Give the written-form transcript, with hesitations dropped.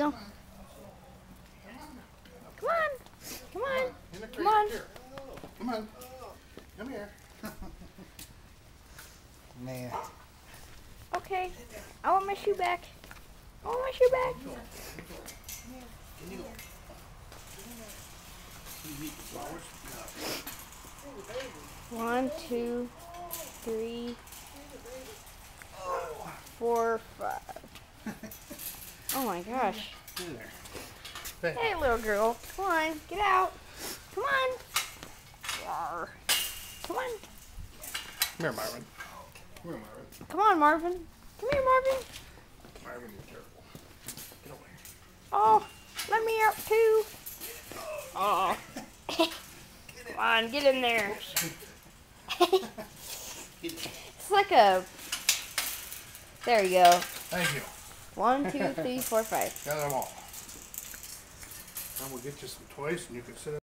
No. Come on. Come on. In the crate. Come on. Here. Come on. Come here. Man. Okay. I want my shoe back. I want my shoe back. Can you go? You eat the flowers? 1, 2, 3, 4, 5. Oh my gosh. In there. Hey, little girl. Come on. Get out. Come on. Rawr. Come on. Come here, Marvin. Come here, Marvin. Come on, Marvin. Come here, Marvin. Marvin, be careful. Get away. Oh, let me out too. Oh. Come on, get in there. It's like a... There you go. Thank you. 1, 2, 3, 4, 5. Got them all. And we'll get you some toys and you can sit